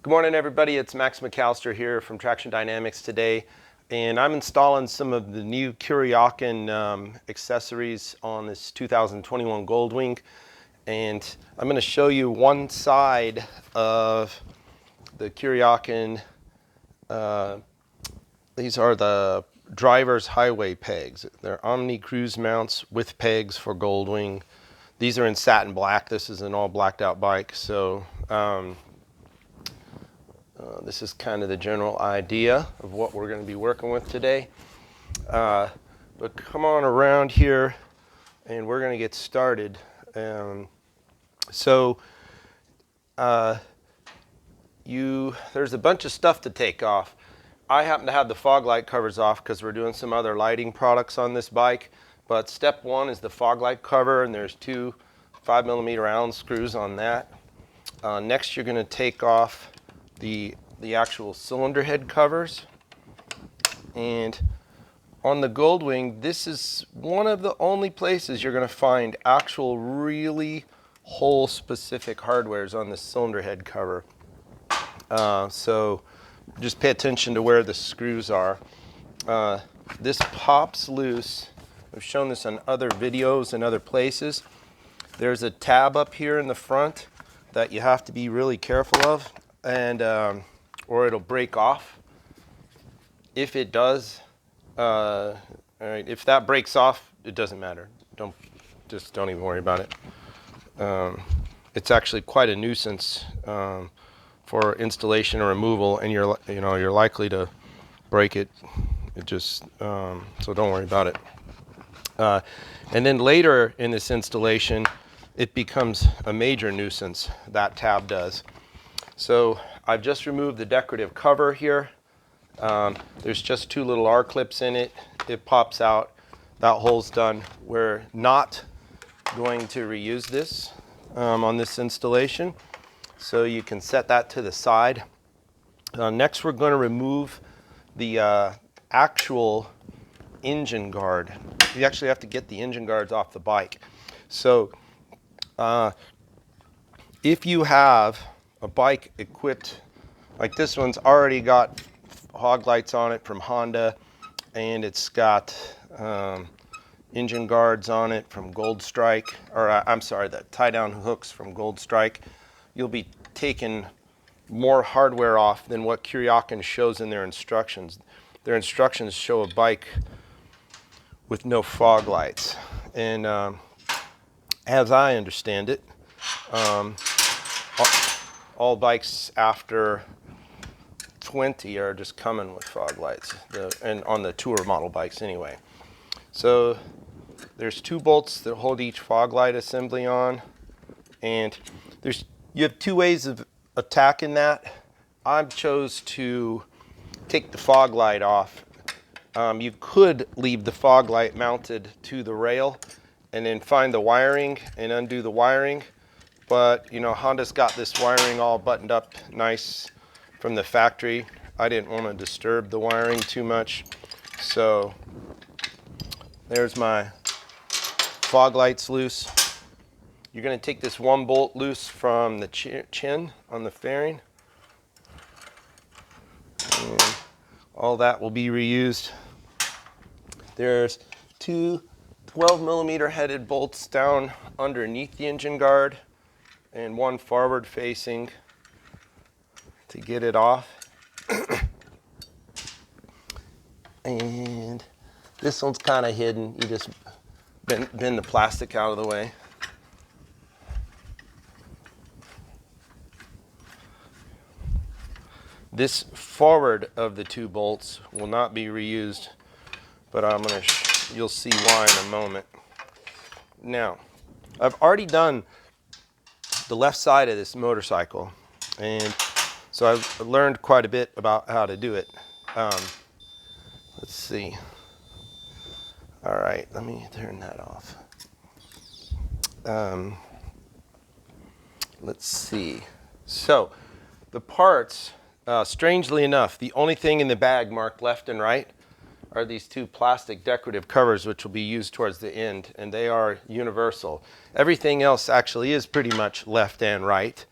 Good morning, everybody. It's Max McAllister here from Traxxion Dynamics today, and I'm installing some of the new Kuryakyn accessories on this 2021 Goldwing, and I'm going to show you one side of the Kuryakyn. These are the driver's highway pegs. They're Omni cruise mounts with pegs for Goldwing. These are in satin black. This is an all blacked out bike, so this is kind of the general idea of what we're going to be working with today. But come on around here and we're going to get started. There's a bunch of stuff to take off. I happen to have the fog light covers off because we're doing some other lighting products on this bike. But step one is the fog light cover, and there's two 5mm Allen screws on that. Next, you're going to take off the actual cylinder head covers. And on the Goldwing, this is one of the only places you're going to find actual really hole specific hardwares on the cylinder head cover. So just pay attention to where the screws are. This pops loose. I've shown this on other videos and other places. There's a tab up here in the front that you have to be really careful of, and or it'll break off. If it does, all right, if that breaks off, it doesn't matter. Don't even worry about it. It's actually quite a nuisance for installation or removal, and you're likely to break it. So don't worry about it. And then later in this installation, it becomes a major nuisance. That tab does. So I've just removed the decorative cover here. There's just two little R clips in it. It pops out. That hole's done. We're not going to reuse this on this installation, so you can set that to the side. Next, we're going to remove the actual engine guard. You actually have to get the engine guards off the bike. So if you have a bike equipped, like this one's already got hog lights on it from Honda, and it's got engine guards on it from Gold Strike, or I'm sorry, the tie-down hooks from Gold Strike. You'll be taking more hardware off than what Kuryakyn shows in their instructions. Their instructions show a bike with no fog lights, and as I understand it, all bikes after 20 are just coming with fog lights, and on the tour model bikes anyway. So there's two bolts that hold each fog light assembly on, and you have two ways of attacking that. I chose to take the fog light off. You could leave the fog light mounted to the rail and then find the wiring and undo the wiring, but Honda's got this wiring all buttoned up nice from the factory. I didn't want to disturb the wiring too much, so there's my fog lights loose. You're going to take this one bolt loose from the chin on the fairing, and all that will be reused. There's two 12mm headed bolts down underneath the engine guard and one forward facing to get it off. And this one's kind of hidden. You just bend the plastic out of the way. This forward of the two bolts will not be reused, but you'll see why in a moment. Now, I've already done the left side of this motorcycle, and so I've learned quite a bit about how to do it. Let's see. All right, let me turn that off. Let's see. So the parts, strangely enough, the only thing in the bag marked left and right are these two plastic decorative covers, which will be used towards the end, and they are universal. Everything else actually is pretty much left and right.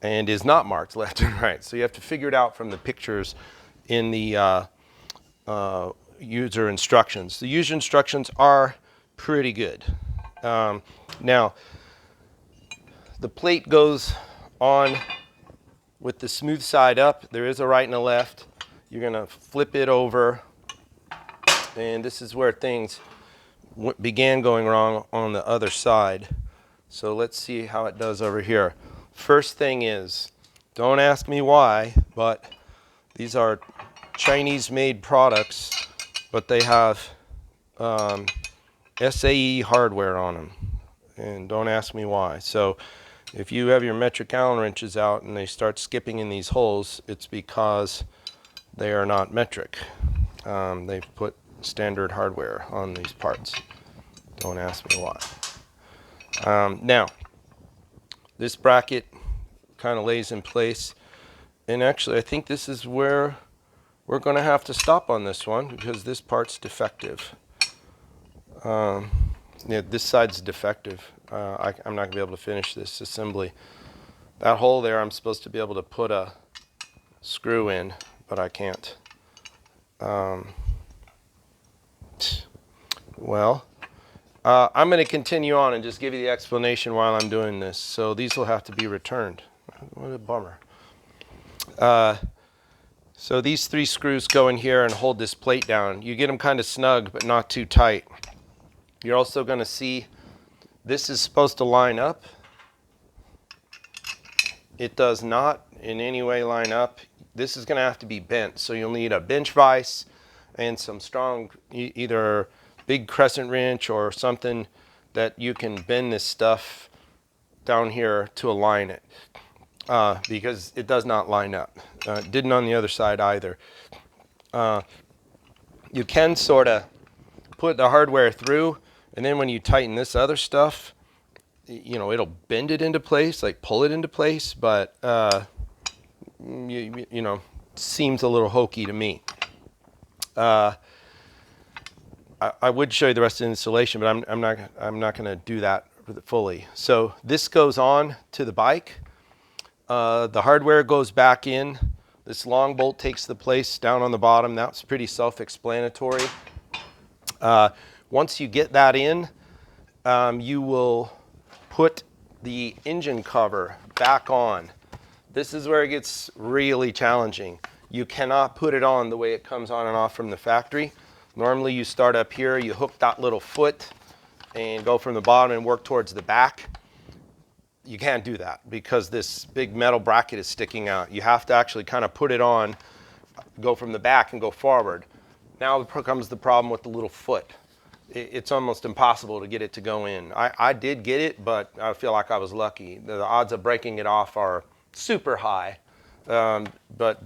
and is not marked left and right. So you have to figure it out from the pictures in the user instructions. The user instructions are pretty good. Now, the plate goes on with the smooth side up. There is a right and a left. You're going to flip it over, and this is where things began going wrong on the other side. So let's see how it does over here. First thing is, don't ask me why, but these are Chinese-made products, but they have SAE hardware on them, and don't ask me why. So if you have your metric Allen wrenches out and they start skipping in these holes, it's because they are not metric. They've put standard hardware on these parts. Don't ask me why. Now, this bracket kind of lays in place, and actually I think this is where we're going to have to stop on this one because this part's defective. Yeah, this side's defective. I'm not going to be able to finish this assembly. That hole there, I'm supposed to be able to put a screw in, but I can't. Well, I'm going to continue on and just give you the explanation while I'm doing this. So these will have to be returned. What a bummer. So these 3 screws go in here and hold this plate down. You get them kind of snug, but not too tight. You're also going to see this is supposed to line up. It does not in any way line up. This is going to have to be bent. So you'll need a bench vise and some strong, either big crescent wrench or something that you can bend this stuff down here to align it. Because it does not line up. It didn't on the other side either. You can sort of put the hardware through, and then when you tighten this other stuff, you know, it'll bend it into place, like pull it into place, but you know, seems a little hokey to me. I would show you the rest of the installation, but I'm not going to do that fully. So this goes on to the bike. The hardware goes back in. This long bolt takes the place down on the bottom. That's pretty self-explanatory. Once you get that in, you will put the engine cover back on. This is where it gets really challenging. You cannot put it on the way it comes on and off from the factory. Normally you start up here, you hook that little foot and go from the bottom and work towards the back. You can't do that because this big metal bracket is sticking out. You have to actually kind of put it on, go from the back and go forward. Now comes the problem with the little foot. It's almost impossible to get it to go in. I did get it, but I feel like I was lucky. The odds of breaking it off are super high, but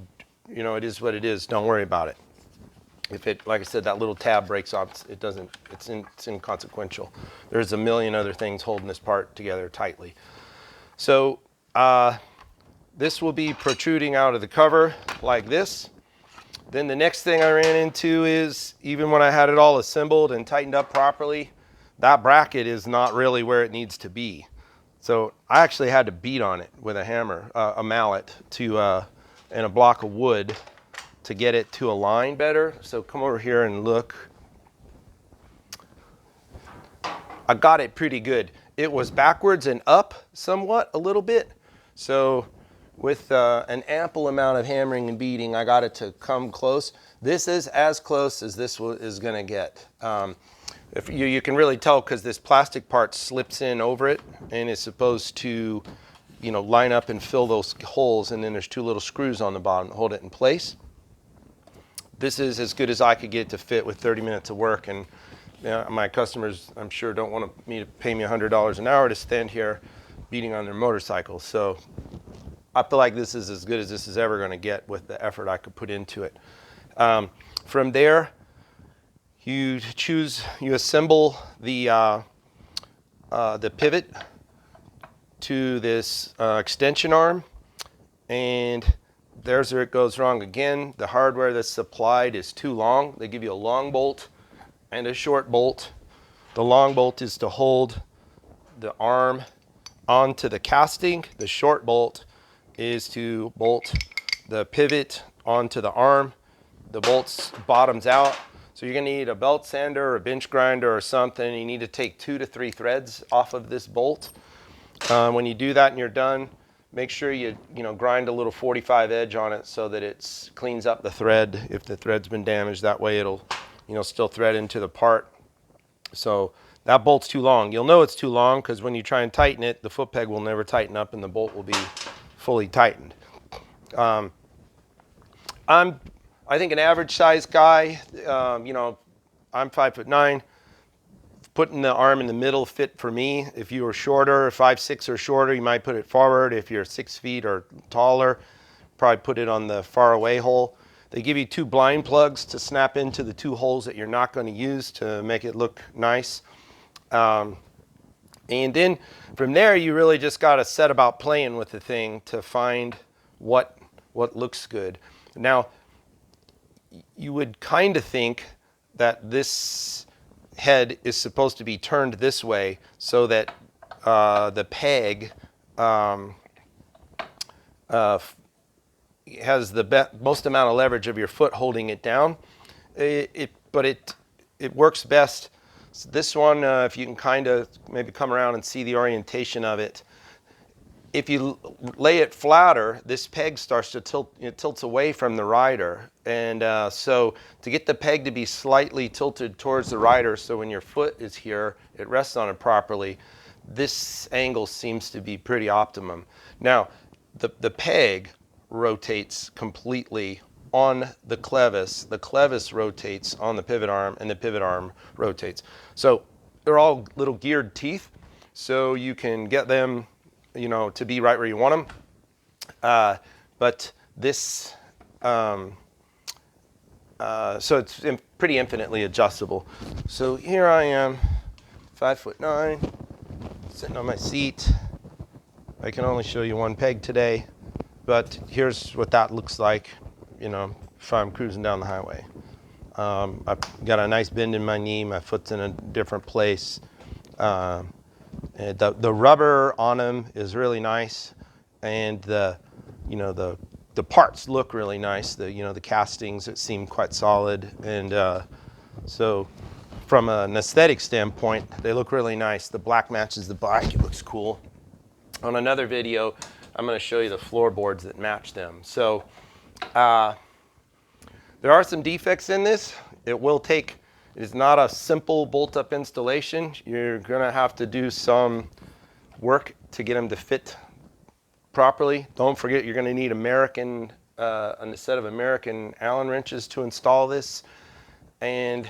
you know, it is what it is. Don't worry about it. If it, like I said, that little tab breaks off, it doesn't. It's inconsequential. There's a million other things holding this part together tightly. So this will be protruding out of the cover like this. Then the next thing I ran into is, even when I had it all assembled and tightened up properly, that bracket is not really where it needs to be. So I actually had to beat on it with a hammer, a mallet, and a block of wood to get it to align better. So come over here and look. I got it pretty good. It was backwards and up somewhat, a little bit. So with an ample amount of hammering and beating, I got it to come close. This is as close as this is going to get. If you can really tell because this plastic part slips in over it and is supposed to, you know, line up and fill those holes, and then there's 2 little screws on the bottom to hold it in place. This is as good as I could get to fit with 30 minutes of work, and my customers, I'm sure, don't want me to pay me $100 an hour to stand here beating on their motorcycles. So I feel like this is as good as this is ever going to get with the effort I could put into it. From there, you assemble the pivot to this extension arm, and there's where it goes wrong again. The hardware that's supplied is too long. They give you a long bolt and a short bolt. The long bolt is to hold the arm onto the casting. The short bolt is to bolt the pivot onto the arm. The bolts bottoms out. So you're going to need a belt sander or a bench grinder or something. You need to take 2 to 3 threads off of this bolt. When you do that and you're done, make sure you grind a little 45 edge on it so that it cleans up the thread if the thread's been damaged. That way it'll still thread into the part. So that bolt's too long. You'll know it's too long because when you try and tighten it, the foot peg will never tighten up and the bolt will be fully tightened. I'm, I think, an average size guy. I'm 5'9". Putting the arm in the middle fit for me. If you were shorter, 5'6" or shorter, you might put it forward. If you're 6 feet or taller, probably put it on the far away hole. They give you 2 blind plugs to snap into the 2 holes that you're not going to use to make it look nice. And then from there, you really just got to set about playing with the thing to find what looks good. Now, you would kind of think that this head is supposed to be turned this way so that the peg has the most amount of leverage of your foot holding it down. But it works best. So this one, if you can kind of maybe come around and see the orientation of it, if you lay it flatter, this peg starts to tilt. It tilts away from the rider, and so to get the peg to be slightly tilted towards the rider, so when your foot is here, it rests on it properly. This angle seems to be pretty optimum. Now, the peg rotates completely on the clevis. The clevis rotates on the pivot arm, and the pivot arm rotates. So they're all little geared teeth, so you can get them to be right where you want them. But this, so it's pretty infinitely adjustable. So here I am, 5'9", sitting on my seat. I can only show you one peg today, but here's what that looks like, if I'm cruising down the highway. I've got a nice bend in my knee, my foot's in a different place. The rubber on them is really nice, and the parts look really nice. The castings, it seem quite solid, and so from an aesthetic standpoint, they look really nice. The black matches the bike; it looks cool. On another video, I'm going to show you the floorboards that match them. So there are some defects in this. It is not a simple bolt-up installation. You're going to have to do some work to get them to fit properly. Don't forget, you're going to need a set of American Allen wrenches to install this. And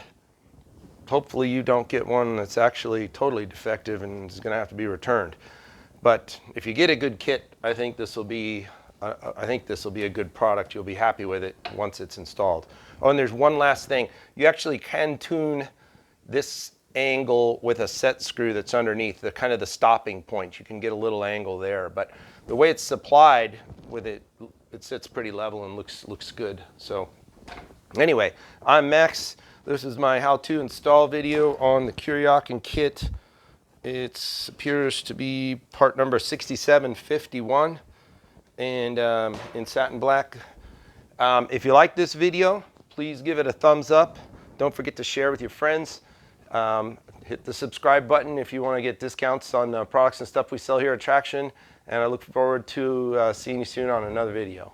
hopefully you don't get one that's actually totally defective and is going to have to be returned. But if you get a good kit, I think this will be a good product. You'll be happy with it once it's installed. Oh, and there's one last thing. You actually can tune this angle with a set screw that's underneath, the stopping point. You can get a little angle there, but the way it's supplied with it sits pretty level and looks good. So anyway, I'm Max. This is my how-to install video on the Kuryakyn kit. It appears to be part number 6751. And in satin black. If you like this video, please give it a thumbs up. Don't forget to share with your friends. Hit the subscribe button if you want to get discounts on products and stuff we sell here at Traxxion. And I look forward to seeing you soon on another video.